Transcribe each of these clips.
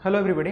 Hello everybody.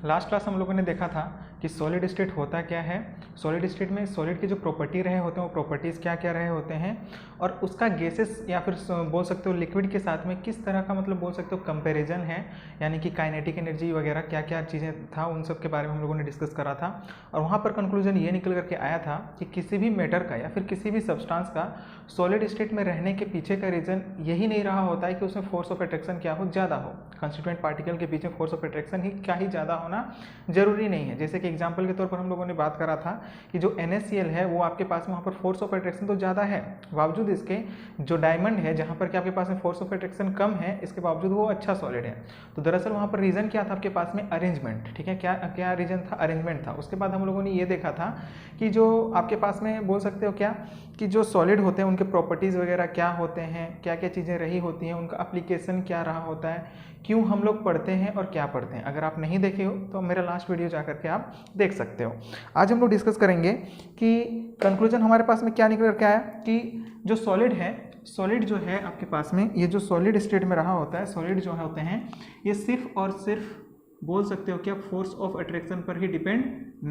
Last class हम लोगों ने देखा था कि सॉलिड स्टेट होता क्या है। सॉलिड स्टेट में सॉलिड के जो प्रॉपर्टी रहे होते हैं वो प्रॉपर्टीज़ क्या क्या रहे होते हैं और उसका गैसेस या फिर बोल सकते हो लिक्विड के साथ में किस तरह का मतलब बोल सकते हो कंपैरिजन है, यानी कि काइनेटिक एनर्जी वगैरह क्या क्या चीज़ें था उन सब के बारे में हम लोगों ने डिस्कस करा था। और वहाँ पर कंक्लूजन ये निकल करके आया था कि किसी भी मैटर का या फिर किसी भी सब्सटेंस का सॉलिड स्टेट में रहने के पीछे का रीज़न यही नहीं रहा होता है कि उसमें फोर्स ऑफ अट्रैक्शन क्या हो, ज़्यादा हो। कंस्टिट्यूएंट पार्टिकल के पीछे फोर्स ऑफ अट्रैक्शन ही क्या ही ज़्यादा होना जरूरी नहीं है। जैसे कि एग्जांपल के तौर पर हम लोगों ने बात करा था कि जो NaCl है वो आपके पास में वहाँ पर फोर्स ऑफ अट्रैक्शन तो ज़्यादा है, बावजूद इसके जो डायमंड है जहाँ पर कि आपके पास में फोर्स ऑफ अट्रैक्शन कम है, इसके बावजूद वो अच्छा सॉलिड है। तो दरअसल वहाँ पर रीज़न क्या था आपके पास में, अरेंजमेंट। ठीक है, क्या क्या रीज़न था, अरेंजमेंट था। उसके बाद हम लोगों ने ये देखा था कि जो आपके पास में बोल सकते हो क्या कि जो सॉलिड होते हैं उनके प्रॉपर्टीज़ वगैरह क्या होते हैं, क्या क्या चीज़ें रही होती हैं, उनका एप्लीकेशन क्या रहा होता है, क्यों हम लोग पढ़ते हैं और क्या पढ़ते हैं। अगर आप नहीं देखे हो तो मेरा लास्ट वीडियो जा करके आप देख सकते हो। आज हम लोग डिस्कस करेंगे कि कंक्लूजन हमारे पास में क्या निकल कर आया कि जो सॉलिड है, सॉलिड जो है आपके पास में ये जो सॉलिड स्टेट में रहा होता है, सॉलिड जो होते हैं ये सिर्फ और सिर्फ बोल सकते हो क्या फोर्स ऑफ अट्रैक्शन पर ही डिपेंड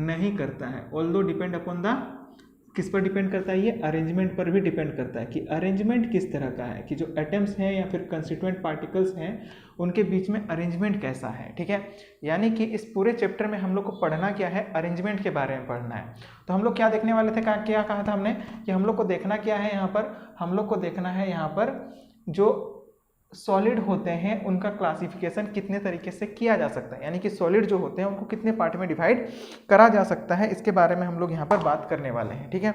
नहीं करता है। ऑल्दो डिपेंड अपॉन द, किस पर डिपेंड करता है, ये अरेंजमेंट पर भी डिपेंड करता है कि अरेंजमेंट किस तरह का है, कि जो एटम्स हैं या फिर कंस्टिट्यूएंट पार्टिकल्स हैं उनके बीच में अरेंजमेंट कैसा है। ठीक है, यानी कि इस पूरे चैप्टर में हम लोग को पढ़ना क्या है, अरेंजमेंट के बारे में पढ़ना है। तो हम लोग क्या देखने वाले थे, क्या कहा था हमने कि हम लोग को देखना क्या है यहाँ पर, हम लोग को देखना है यहाँ पर जो सॉलिड होते हैं उनका क्लासिफिकेशन कितने तरीके से किया जा सकता है, यानी कि सॉलिड जो होते हैं उनको कितने पार्ट में डिवाइड करा जा सकता है, इसके बारे में हम लोग यहाँ पर बात करने वाले हैं। ठीक है,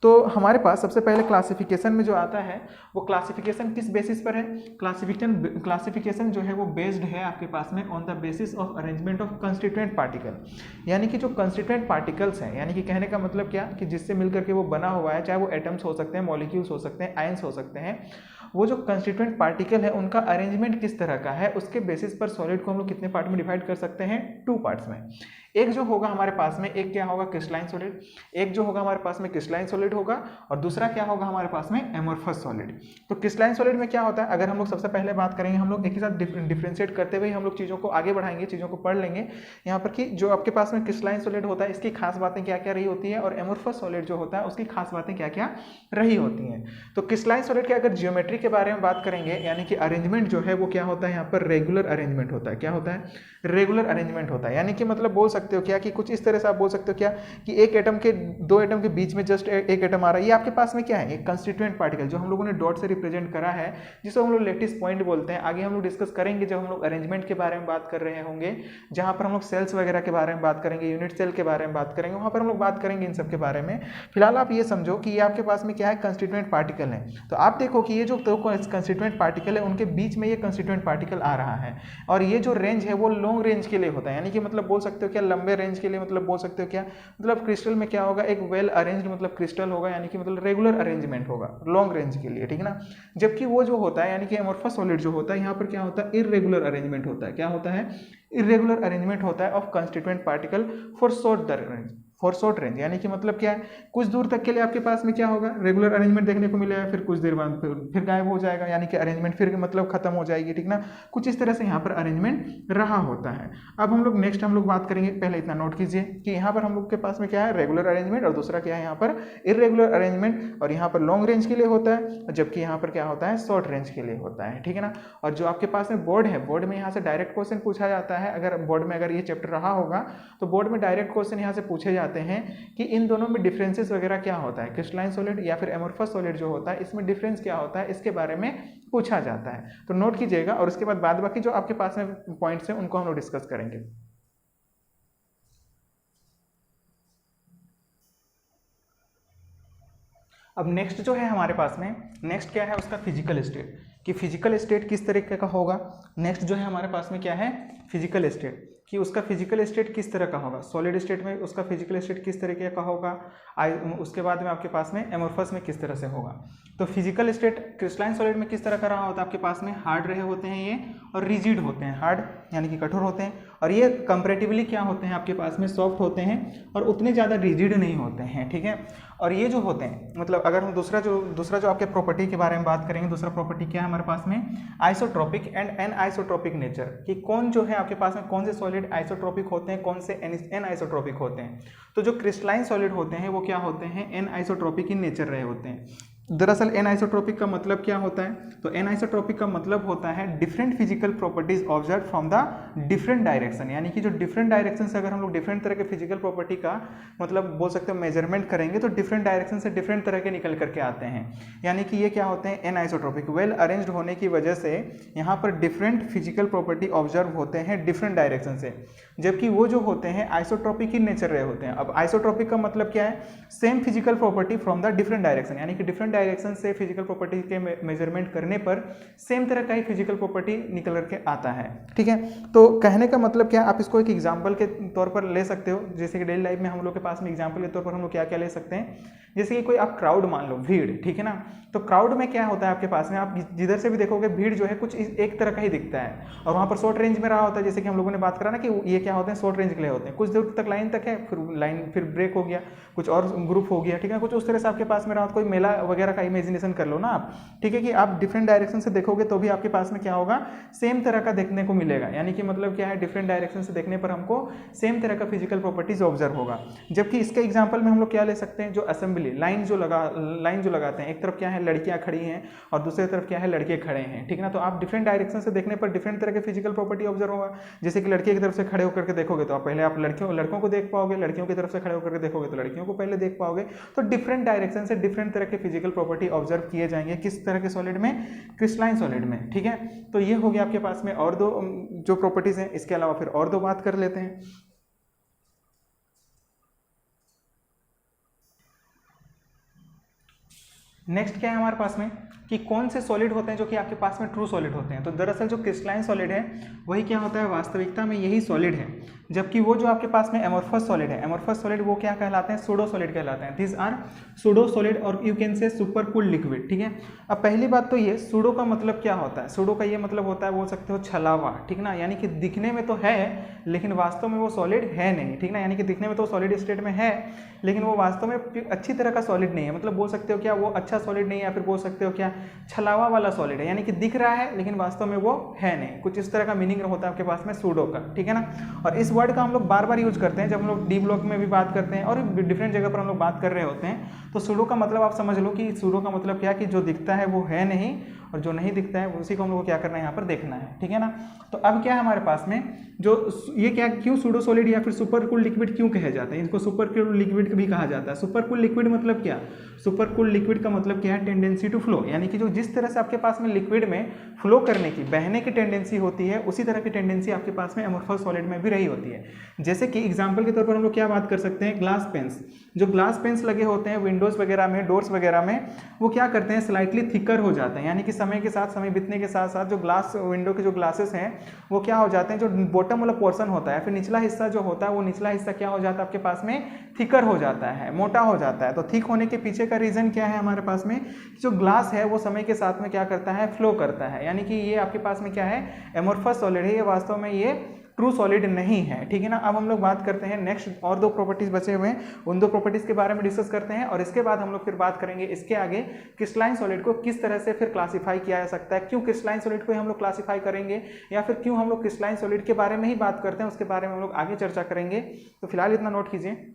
तो हमारे पास सबसे पहले क्लासिफिकेशन में जो आता है वो क्लासिफिकेशन किस बेसिस पर है, क्लासिफिकेशन जो है वो बेस्ड है आपके पास में on the basis of arrangement of constituent particle. यानी कि जो कंस्टिट्यूएंट पार्टिकल्स हैं, यानी कि कहने का मतलब क्या कि जिससे मिलकर के वो बना हुआ है, चाहे वो एटम्स हो सकते हैं, मॉलिक्यूल्स हो सकते हैं, आयंस हो सकते हैं, वो जो कंस्टिट्यूएंट पार्टिकल है उनका अरेंजमेंट किस तरह का है, उसके बेसिस पर सॉलिड को हम लोग कितने पार्ट में डिवाइड कर सकते हैं, 2 पार्ट्स में। एक जो होगा हमारे पास में, एक क्या होगा क्रिस्टलाइन सॉलिड, एक जो होगा हमारे पास में क्रिस्टलाइन सॉलिड होगा, और दूसरा क्या होगा हमारे पास में एमोर्फस सॉलिड। तो क्रिस्टलाइन सॉलिड में क्या होता है, अगर हम लोग सबसे पहले बात करेंगे, हम लोग एक ही साथ डिफरेंशिएट करते हुए हम लोग चीज़ों को आगे बढ़ाएंगे, चीज़ों को पढ़ लेंगे यहाँ पर कि जो आपके पास में क्रिस्टलाइन सॉलिड होता है इसकी खास बातें क्या क्या रही होती है, और एमोर्फस सॉलिड जो होता है उसकी खास बातें क्या क्या रही होती हैं। तो क्रिस्टलाइन सॉलिड के अगर जियोमेट्री के बारे में बात करेंगे, यानी कि अरेंजमेंट जो है वो क्या होता है यहाँ पर, रेगुलर अरेंजमेंट होता है। क्या होता है, रेगुलर अरेंजमेंट होता है। यानी कि मतलब बोल सकते हो क्या कि कुछ इस तरह से आप बोल सकते हो क्या कि एक एटम के, 2 एटम के बीच में जस्ट एक एटम आ रहा है, ये आपके पास में क्या है, एक कंस्टिट्यूएंट पार्टिकल जो हम लोगों ने डॉट से रिप्रेजेंट करा है, जिसको हम लोग लेटिस पॉइंट बोलते हैं। आगे हम लोग डिस्कस करेंगे जब हम लोग अरेंजमेंट के बारे में बात कर रहे होंगे, जहां पर हम लोग सेल्स वगैरह के बारे में बात करेंगे, यूनिट सेल के बारे में बात करेंगे, वहां पर हम लोग बात करेंगे इन सब के बारे में। फिलहाल आप ये समझो कि ये आपके पास में क्या है, कंस्टिट्यूएंट पार्टिकल है। तो आप देखो कि ये जो कंस्टिट्यूएंट पार्टिकल है उनके बीच में ये कंस्टिट्यूएंट पार्टिकल आ रहा है, और ये जो रेंज है वो लॉन्ग रेंज के लिए होता है, यानी कि मतलब बोल सकते हो क्या लंबे रेंज के लिए, मतलब बोल सकते हो क्या मतलब क्रिस्टल में क्या होगा, एक वेल अरेंज्ड मतलब क्रिस्टल होगा, यानी कि मतलब रेगुलर अरेंजमेंट होगा लॉन्ग रेंज के लिए। ठीक है ना, जबकि वो जो होता है यानी कि एमोर्फस सॉलिड जो होता है यहाँ पर क्या होता है, इररेगुलर अरेंजमेंट होता है। क्या होता है, इररेगुलर अरेंजमेंट होता है of constituent particle for short range, यानी कि मतलब क्या है, कुछ दूर तक के लिए आपके पास में क्या होगा, रेगुलर अरेंजमेंट देखने को मिलेगा, फिर कुछ देर बाद फिर गायब हो जाएगा, यानी कि अरेंजमेंट फिर मतलब खत्म हो जाएगी। ठीक ना, कुछ इस तरह से यहाँ पर अरेंजमेंट रहा होता है। अब हम लोग नेक्स्ट हम लोग बात करेंगे, पहले इतना नोट कीजिए कि यहाँ पर हम लोग के पास में क्या है, रेगुलर अरेंजमेंट, और दूसरा क्या है यहाँ पर इररेगुलर अरेंजमेंट, और यहाँ पर लॉन्ग रेंज के लिए होता है, जबकि यहाँ पर क्या होता है, शॉर्ट रेंज के लिए होता है। ठीक है ना, और जो आपके पास में बोर्ड है, बोर्ड में यहाँ से डायरेक्ट क्वेश्चन पूछा जाता है। अगर बोर्ड में अगर ये चैप्टर रहा होगा तो बोर्ड में डायरेक्ट क्वेश्चन यहाँ से पूछे जाते हैं कि इन दोनों में डिफरेंसेस वगैरह क्या होता है, क्रिस्टलाइन सॉलिड या फिर एमोर्फस सॉलिड जो होता है इसमें डिफरेंस क्या होता है, इसके बारे में पूछा जाता है। तो नोट कीजिएगा, और उसके बाद बाद बाकी जो आपके पास में पॉइंट्स हैं उनको हम लोग डिस्कस करेंगे। अब नेक्स्ट जो है हमारे पास में, नेक्स्ट क्या है उसका फिजिकल स्टेट, कि फिजिकल स्टेट किस तरीके का होगा। नेक्स्ट जो है हमारे पास में क्या है, फिजिकल स्टेट, कि उसका फिजिकल स्टेट किस तरह का होगा, सॉलिड स्टेट में उसका फिजिकल स्टेट किस तरीके का होगा, उसके बाद में आपके पास में एमोर्फस में किस तरह से होगा। तो फिजिकल स्टेट क्रिस्टलाइन सॉलिड में किस तरह का रहा होता है, आपके पास में हार्ड रहे होते हैं ये, और रिजिड होते हैं, हार्ड यानी कि कठोर होते हैं, और ये कंपैरेटिवली क्या होते हैं आपके पास में, सॉफ्ट होते हैं और उतने ज़्यादा रिजिड नहीं होते हैं। ठीक है, और ये जो होते हैं मतलब अगर हम दूसरा जो आपके प्रॉपर्टी के बारे में बात करेंगे, दूसरा प्रॉपर्टी क्या है हमारे पास में, isotropic and anisotropic nature, कि कौन जो है आपके पास में, कौन से सॉलिड सॉलिड आइसोट्रोपिक होते हैं, कौन से एन आइसोट्रोपिक होते हैं। तो जो क्रिस्टलाइन सॉलिड होते हैं वो क्या होते हैं, एन आइसोट्रोपिक इन नेचर रहे होते हैं। दरअसल एन आइसोट्रोपिक का मतलब क्या होता है, तो एन आइसोट्रोपिक का मतलब होता है different physical properties observe from the different direction, यानी कि जो डिफरेंट डायरेक्शन से अगर हम लोग डिफरेंट तरह के फिजिकल प्रॉपर्टी का मतलब बोल सकते हो मेजरमेंट करेंगे तो डिफरेंट डायरेक्शन से डिफरेंट तरह के निकल करके आते हैं, यानी कि ये क्या होते हैं एन आइसोट्रोपिक। वेल अरेंज्ड होने की वजह से यहाँ पर डिफरेंट फिजिकल प्रॉपर्टी ऑब्जर्व होते हैं डिफरेंट डायरेक्शन से, जबकि वो जो होते हैं आइसोट्रोपिक इन नेचर रहे होते हैं। अब आइसोट्रोपिक का मतलब क्या है, same physical property from the different direction, यानी कि डिफरेंट डायरेक्शन से फिजिकल प्रॉपर्टी के मेजरमेंट करने पर सेम तरह का ही फिजिकल प्रॉपर्टी निकल करके आता है, ठीक है। तो कहने का मतलब क्या, आप इसको एक एग्जांपल के तौर पर ले सकते हो, जैसे कि डेली लाइफ में हम लोग के पास में एग्जांपल के तौर पर हम लोग क्या क्या ले सकते हैं, जैसे कि कोई आप क्राउड मान लो, भीड़, ठीक है ना। तो क्राउड में क्या होता है आपके पास में, आप जिधर से भी देखोगे भीड़ जो है कुछ एक तरह का ही दिखता है, और वहाँ पर शॉर्ट रेंज में रहा होता है, जैसे कि हम लोगों ने बात करा ना कि ये क्या होते हैं शॉर्ट रेंज के लिए होते हैं, कुछ दूर तक लाइन तक है, फिर लाइन फिर ब्रेक हो गया, कुछ और ग्रुप हो गया, ठीक है, कुछ उस तरह से आपके पास में रहा। कोई मेला वगैरह का इमेजिनेशन कर लो ना आप, ठीक है, कि आप डिफरेंट डायरेक्शन से देखोगे तो भी आपके पास में क्या होगा, सेम तरह का देखने को मिलेगा, यानी कि मतलब क्या है, डिफरेंट डायरेक्शन से देखने पर हमको सेम तरह का फिजिकल प्रॉपर्टीज ऑब्जर्व होगा। जबकि इसके एग्जांपल में हम लोग क्या ले सकते हैं, जो असेंबली लाइन जो लगाते हैं, एक तरफ क्या है लड़कियां खड़ी हैं और दूसरी तरफ क्या है लड़के खड़े हैं, ठीक है ना। तो आप डिफरेंट डायरेक्शन से देखने पर डिफरेंट तरह के फिजिकल प्रॉपर्टी ऑब्जर्व होगा। जैसे कि लड़के की तरफ से खड़े होकर के देखोगे तो आप पहले आप लड़कों को देख पाओगे, लड़कियों की तरफ से खड़े होकर के देखोगे तो लड़कियों को पहले देख पाओगे। तो डिफरेंट डायरेक्शन से डिफरेंट तरह के फिजिकल प्रॉपर्टी ऑब्जर्व किए जाएंगे, किस तरह के सॉलिड में, क्रिस्टलाइन सॉलिड में, ठीक है। तो ये हो गया आपके पास में और दो जो प्रॉपर्टीज हैं, इसके अलावा फिर और दो बात कर लेते हैं। नेक्स्ट क्या है हमारे पास में कि कौन से सॉलिड होते हैं जो कि आपके पास में ट्रू सॉलिड होते हैं। तो दरअसल जो क्रिस्टलाइन सॉलिड है वही क्या होता है, वास्तविकता में यही सॉलिड है, जबकि वो जो आपके पास में एमोर्फस सॉलिड है, एमोर्फस सॉलिड वो क्या कहलाते हैं, सूडो सॉलिड कहलाते हैं। दिस आर सूडो सॉलिड और you can say super cooled liquid, ठीक है। अब पहली बात तो ये सूडो का मतलब क्या होता है, सूडो का ये मतलब होता है बोल सकते हो छलावा, ठीक ना, यानी कि दिखने में तो है लेकिन वास्तव में वो सॉलिड है नहीं, ठीक ना, यानी कि दिखने में तो सॉलिड स्टेट में है लेकिन वो वास्तव में अच्छी तरह का सॉलिड नहीं है, मतलब बोल सकते हो क्या वो अच्छा सॉलिड नहीं है, या फिर बोल सकते हो क्या छलावा वाला सॉलिड है, यानी कि दिख रहा है लेकिन वास्तव में वो है नहीं, कुछ इस तरह का मीनिंग होता है आपके पास में सूडो का, ठीक है ना। और इस वर्ड का हम लोग बार बार यूज करते हैं, जब हम लोग डी ब्लॉक में भी बात करते हैं और डिफरेंट जगह पर हम लोग बात कर रहे होते हैं। तो सूडो का मतलब आप समझ लो कि सूडो का मतलब क्या, कि जो दिखता है वो है नहीं और जो नहीं दिखता है उसी को हम लोग को क्या करना है, यहाँ पर देखना है, ठीक है ना। तो अब क्या है हमारे पास में, जो ये क्या क्यों सूडो सॉलिड या फिर सुपर कूल्ड लिक्विड क्यों कहे जाते हैं, इनको सुपर कूल्ड लिक्विड भी कहा जाता है। सुपर कूल्ड लिक्विड मतलब क्या, सुपर कूल्ड लिक्विड का मतलब क्या है, टेंडेंसी टू फ्लो, यानी कि जो जिस तरह से आपके पास में लिक्विड में फ्लो करने की, बहने की टेंडेंसी होती है, उसी तरह की टेंडेंसी आपके पास में एमोर्फस सॉलिड में भी रही होती है। जैसे कि एग्जांपल के तौर पर हम लोग क्या बात कर सकते हैं, ग्लास पेन्स, जो ग्लास पेन्स लगे होते हैं विंडोज वगैरह में, डोर्स वगैरह में, वो क्या करते हैं, स्लाइटली थिकर हो जाते हैं, यानी कि समय के साथ, समय बीतने के साथ साथ जो ग्लास विंडो के जो ग्लासेस हैं वो क्या हो जाते हैं, जो बॉटम वाला पोर्शन होता है, फिर निचला हिस्सा जो होता है वो निचला हिस्सा क्या हो जाता है आपके पास में, थिकर हो जाता है, मोटा हो जाता है। तो थिक होने के पीछे का रीजन क्या है हमारे पास में, जो ग्लास है वो समय के साथ में क्या करता है, फ्लो करता है, यानी कि ये आपके पास में क्या है, एमोर्फस सॉलिड है, ये वास्तव में ये ट्रू सॉलिड नहीं है, ठीक है ना। अब हम लोग बात करते हैं नेक्स्ट, और दो प्रॉपर्टीज बचे हुए हैं, उन दो प्रॉपर्टीज के बारे में डिस्कस करते हैं और इसके बाद हम लोग फिर बात करेंगे इसके आगे क्रिस्टलाइन सॉलिड को किस तरह से फिर क्लासिफाई किया जा सकता है, क्यों क्रिस्टलाइन सॉलिड को हम लोग क्लासिफाई करेंगे, या फिर क्यों हम लोग क्रिस्टलाइन सॉलिड के बारे में ही बात करते हैं, उसके बारे में हम लोग आगे चर्चा करेंगे। तो फिलहाल इतना नोट कीजिए।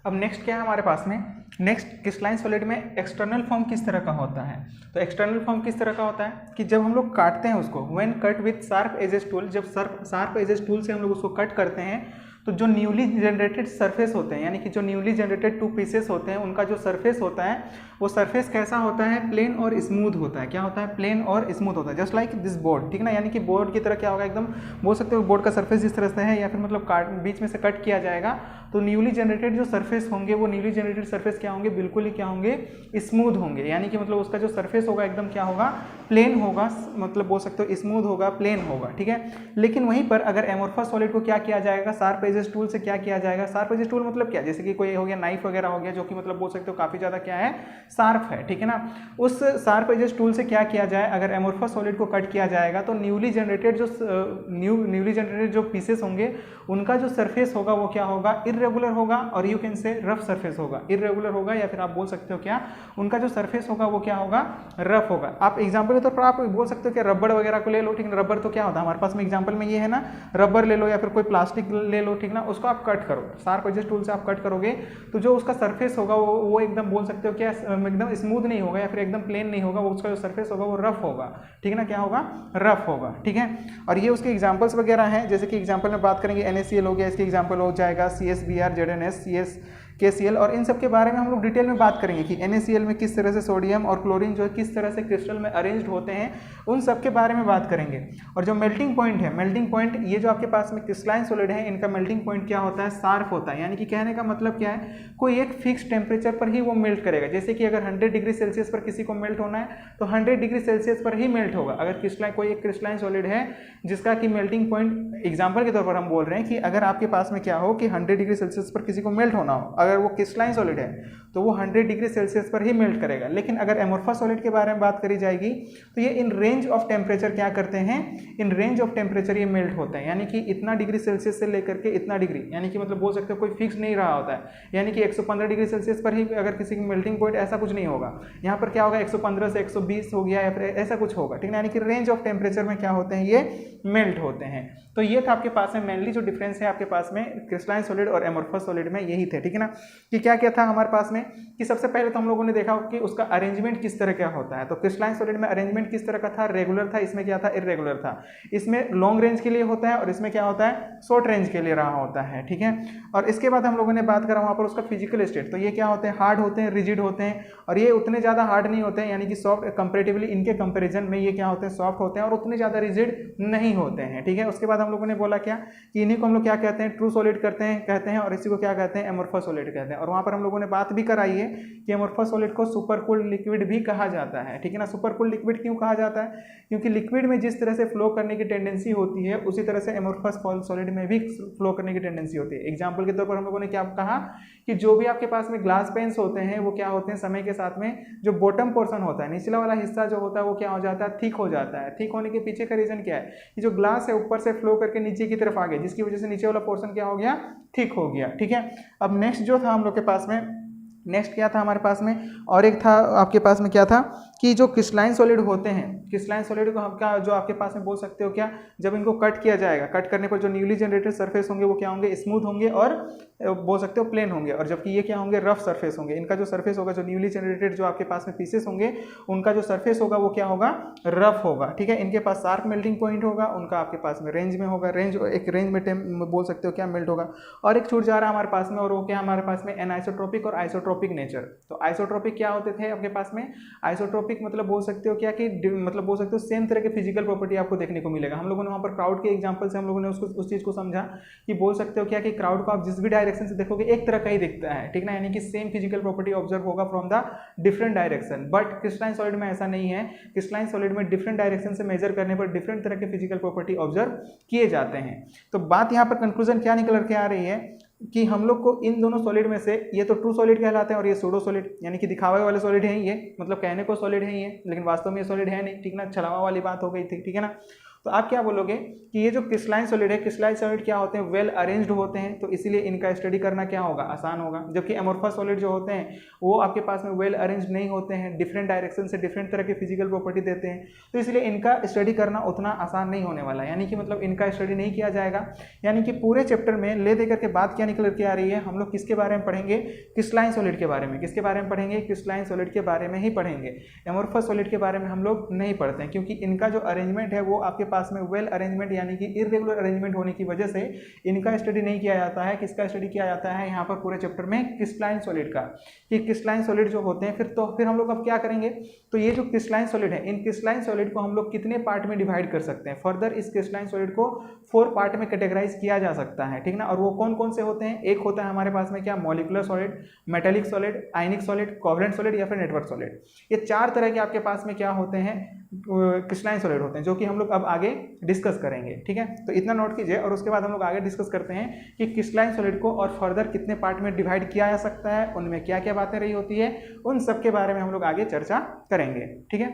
अब नेक्स्ट क्या है हमारे पास में, नेक्स्ट क्रिस्टलाइन सॉलिड में एक्सटर्नल फॉर्म किस तरह का होता है। तो एक्सटर्नल फॉर्म किस तरह का होता है कि जब हम लोग काटते हैं उसको, when cut with sharp edges tool, जब शार्प एजेस टूल से हम लोग उसको कट करते हैं तो जो न्यूली जनरेटेड सरफेस होते हैं, यानी कि जो न्यूली जनरेटेड टू पीसेस होते हैं, उनका जो सरफेस होता है वो सरफेस कैसा होता है, प्लेन और स्मूथ होता है। क्या होता है, प्लेन और स्मूथ होता है, जस्ट लाइक दिस बोर्ड, ठीक ना, यानी कि बोर्ड की तरह क्या होगा, एकदम बोल सकते हो बोर्ड का सरफेस जिस तरह से है, या फिर मतलब बीच में से कट किया जाएगा तो न्यूली जनरेटेड जो सरफेस होंगे वो न्यूली जनरेटेड सरफेस क्या होंगे, बिल्कुल ही क्या होंगे, स्मूथ होंगे, यानी कि मतलब उसका जो सरफेस होगा एकदम क्या होगा, प्लेन होगा, मतलब बोल सकते हो स्मूथ होगा, प्लेन होगा, ठीक है। लेकिन वहीं पर अगर एमोर्फस सॉलिड को क्या किया जाएगा, शार्प एजेस टूल से क्या किया जाएगा, शार्प एजेस टूल मतलब क्या, जैसे कि कोई हो गया नाइफ वगैरह हो गया जो कि मतलब बोल सकते हो काफी ज्यादा क्या है, शार्प है, ठीक है ना। उस शार्प एजेस टूल से क्या किया जाए, अगर एमोर्फस सॉलिड को कट किया जाएगा तो न्यूली जनरेटेड जो पीसेस होंगे उनका जो सरफेस होगा वो क्या होगा, इर्रेगुलर होगा, और you can say rough surface होगा, इर्रेगुलर होगा, या फिर आप बोल सकते हो क्या, उनका जो सरफेस होगा वो क्या होगा, रफ होगा। आप एग्जांपल के तौर पर आप बोल सकते हो कि रबड़ वगैरह को ले लो, ठीक है। रबड़ तो क्या होता है हमारे पास में एग्जांपल में ये है ना, रबड़ ले लो या फिर कोई प्लास्टिक ले लो, ठीक ना, उसको आप कट करो, शार्प एजेस टूल से आप कट करोगे तो जो उसका सरफेस होगा वो एकदम बोल सकते हो क्या एकदम स्मूथ नहीं होगा या फिर एकदम प्लेन नहीं होगा, वो उसका जो सरफेस होगा वो रफ होगा, ठीक है ना, क्या होगा, रफ होगा, ठीक है। और ये उसके एग्जांपल्स वगैरह हैं, जैसे कि एग्जांपल में बात करेंगे NaCl हो गया, इसके एग्जांपल हो जाएगा CsBr, ZnS, KCl, और इन सब के बारे में हम लोग डिटेल में बात करेंगे कि NaCl में किस तरह से सोडियम और क्लोरीन जो है किस तरह से क्रिस्टल में अरेंज्ड होते हैं, उन सब के बारे में बात करेंगे। और जो मेल्टिंग पॉइंट है, मेल्टिंग पॉइंट ये जो आपके पास में क्रिस्टलाइन सॉलिड है, इनका मेल्टिंग पॉइंट क्या होता है, शार्प होता है। यानी कि कहने का मतलब क्या है, कोई एक फिक्स टेम्परेचर पर ही वो मेल्ट करेगा। जैसे कि अगर 100 डिग्री सेल्सियस पर किसी को मेल्ट होना है तो 100 डिग्री सेल्सियस पर ही मेल्ट होगा। अगर क्रिस्टलाइन कोई एक क्रिस्टलाइन सॉलिड है जिसका कि मेल्टिंग पॉइंट एग्जाम्पल के तौर पर हम बोल रहे हैं कि अगर आपके पास में क्या हो कि 100 डिग्री सेल्सियस पर किसी को मेल्ट होना हो, अगर वो क्रिस्टलाइन सॉलिड है तो वो 100 डिग्री सेल्सियस पर ही मेल्ट करेगा। लेकिन अगर एमोर्फस सॉलिड के बारे में बात करी जाएगी तो ये इन रेंज ऑफ टेम्परेचर क्या करते हैं, इन रेंज ऑफ टेम्परेचर ये मेल्ट होते हैं। यानी कि इतना डिग्री सेल्सियस से लेकर के इतना डिग्री, यानी कि मतलब बोल सकते हो कोई फिक्स नहीं रहा होता है। यानी कि 115 डिग्री सेल्सियस पर ही अगर किसी की मेल्टिंग पॉइंट, ऐसा कुछ नहीं होगा। यहाँ पर क्या होगा, 115 से 120 हो गया या फिर ऐसा कुछ होगा, ठीक है। यानी कि रेंज ऑफ टेम्परेचर में क्या होते हैं, ये मेल्ट होते हैं। तो ये था आपके पास में मेनली जो डिफरेंस है आपके पास में क्रिस्टलाइन सॉलिड और एमोर्फस सॉलिड में, यही थे, ठीक है ना। कि क्या क्या था हमारे पास में, कि सबसे पहले तो हम लोगों ने देखा कि उसका अरेंजमेंट किस तरह का होता है। तो क्रिस्टलाइन सॉलिड में अरेंजमेंट किस तरह का था, रेगुलर था। इसमें क्या था, इर्रेगुलर था। इसमें लॉन्ग रेंज के लिए होता है और इसमें क्या होता है, शॉर्ट रेंज के लिए रहा होता है, ठीक है। और इसके बाद हम लोगों ने बात करा वहाँ पर उसका फिजिकल स्टेट। तो ये क्या होते हैं, हार्ड होते हैं, रिजिड होते हैं, और ये उतने ज़्यादा हार्ड नहीं होते हैं, यानी कि सॉफ्ट, कंपेरेटिवली इनके कंपेरिजन में ये क्या होते हैं, सॉफ्ट होते हैं और उतने ज़्यादा रिजिड नहीं होते हैं, ठीक है। उसके बाद हम लोगों ने बोला क्या कि इन्हीं को हम लोग क्या कहते हैं, ट्रू सॉलिड कहते हैं और इसी को क्या कहते हैं, एमोर्फस सॉलिड कहते हैं। और वहाँ पर हम लोगों ने बात भी कराई है कि एमोर्फस सॉलिड को सुपर कूल्ड लिक्विड भी कहा जाता है, ठीक है ना। सुपर कूल्ड लिक्विड क्यों कहा जाता है, क्योंकि लिक्विड में जिस तरह से फ्लो करने की टेंडेंसी होती है उसी तरह से एमोर्फस सॉलिड में भी फ्लो करने की टेंडेंसी होती है। एग्जाम्पल के तौर पर हम लोगों ने क्या कहा कि जो भी आपके पास में ग्लास पेन्स होते हैं वो क्या होते हैं, समय के साथ में जो बॉटम पोर्शन होता है, निचला वाला हिस्सा जो होता है वो क्या हो जाता है, थिक हो जाता है। थिक होने के पीछे का रीजन क्या है, कि जो ग्लास है ऊपर से फ्लो करके नीचे की तरफ आ गया, जिसकी वजह से नीचे वाला पोर्शन क्या हो गया, थिक हो गया, ठीक है। अब नेक्स्ट जो था हम लोग के पास में, नेक्स्ट क्या था हमारे पास में, और एक था आपके पास में क्या था कि जो क्रिस्टलाइन सॉलिड होते हैं, क्रिस्टलाइन सॉलिड को हम क्या जो आपके पास में बोल सकते हो क्या, जब इनको कट किया जाएगा, कट करने पर जो न्यूली जनरेटेड सरफेस होंगे वो क्या होंगे, स्मूथ होंगे और बोल सकते हो प्लेन होंगे, और जबकि ये क्या होंगे, रफ सरफेस होंगे। इनका जो सरफेस होगा, जो न्यूली जनरेटेड जो आपके पास में पीसेस होंगे, उनका जो सरफेस होगा वो क्या होगा, रफ होगा, ठीक है। इनके पास शार्प मेल्टिंग पॉइंट होगा, उनका आपके पास में रेंज में होगा, एक रेंज में बोल सकते हो क्या मेल्ट होगा। और एक छूट जा रहा है हमारे पास में, और वो क्या हमारे पास में, एनाइसोट्रोपिक और आइसोट्रोपिक नेचर। तो आइसोट्रोपिक क्या होते थे आपके पास में, आइसोट्रोपिक मतलब बोल सकते हो क्या कि मतलब बोल सकते हो सेम तरह के फिजिकल प्रॉपर्टी आपको देखने को मिलेगा। हम लोगों ने वहाँ पर क्राउड के एग्जांपल से हम लोगों ने उस चीज़ को समझा कि बोल सकते हो क्या कि क्राउड को आप जिस भी डायरेक्शन से देखोगे एक तरह का ही दिखता है, ठीक ना, यानी कि सेम फिजिकल प्रॉपर्टी ऑब्जर्व होगा from the different direction. But crystalline solid में ऐसा नहीं है। क्रिस्टलाइन सॉलिड में डिफरेंट डायरेक्शन से मेजर करने पर डिफरेंट तरह के फिजिकल प्रॉपर्टी ऑब्जर्व किए जाते हैं। तो बात यहाँ पर कंक्लूजन क्या निकल के आ रही है कि हम लोग को इन दोनों सॉलिड में से ये तो ट्रू सॉलिड कहलाते हैं और ये सूडो सॉलिड, यानी कि दिखावे वाले सॉलिड हैं ये, मतलब कहने को सॉलिड है ये, लेकिन वास्तव में ये सॉलिड है नहीं, ठीक ना, छलावा वाली बात हो गई थी, ठीक है ना। तो आप क्या बोलोगे कि ये जो क्रिस्टलाइन सॉलिड है, क्रिस्टलाइन सॉलिड क्या होते हैं, वेल अरेंज्ड होते हैं, तो इसीलिए इनका स्टडी करना क्या होगा, आसान होगा। जबकि एमोर्फस सॉलिड जो होते हैं वो आपके पास में वेल अरेंज्ड नहीं होते हैं, डिफरेंट डायरेक्शन से डिफरेंट तरह के फिजिकल प्रॉपर्टी देते हैं, तो इसलिए इनका स्टडी करना उतना आसान नहीं होने वाला, यानी कि मतलब इनका स्टडी नहीं किया जाएगा। यानी कि पूरे चैप्टर में ले देकर के बात क्या निकल के आ रही है, हम लोग किसके बारे में पढ़ेंगे, क्रिस्टलाइन सॉलिड के बारे में। किसके बारे में पढ़ेंगे, क्रिस्टलाइन सॉलिड के बारे में ही पढ़ेंगे। एमोर्फस सॉलिड के बारे में हम लोग नहीं पढ़ते हैं, क्योंकि इनका जो अरेंजमेंट है वो आपके पास में वेल अरेंजमेंट यानी कि इरेगुलर अरेंजमेंट होने की वजह से इनका स्टडी नहीं किया जाता है। किसका स्टडी किया जाता है यहाँ पर पूरे चैप्टर में, क्रिस्टलाइन सॉलिड का, कि क्रिस्टलाइन सॉलिड जो होते हैं। फिर हम लोग अब क्या करेंगे, तो ये जो क्रिस्टलाइन सॉलिड है, इन क्रिस्टलाइन सॉलिड को हम लोग कितने पार्ट में डिवाइड कर सकते हैं। फर्दर इस क्रिस्टलाइन सॉलिड को 4 पार्ट में कैटेगराइज किया जा सकता है, ठीक ना। और वो कौन कौन से होते हैं, एक होता है हमारे पास में क्या, मॉलिक्यूलर सॉलिड, मेटेलिक सॉलिड, आयनिक सॉलिड, कोवेलेंट सॉलिड या फिर नेटवर्क सॉलिड। ये 4 तरह के आपके पास में क्या होते हैं, क्रिस्टलाइन सॉलिड होते हैं, जो कि हम लोग अब आगे डिस्कस करेंगे, ठीक है। तो इतना नोट कीजिए और उसके बाद हम लोग आगे डिस्कस करते हैं कि क्रिस्टलाइन सॉलिड को और फर्दर कितने पार्ट में डिवाइड किया जा सकता है, उनमें क्या क्या बातें रही होती है, उन सब के बारे में हम लोग आगे चर्चा करेंगे, ठीक है।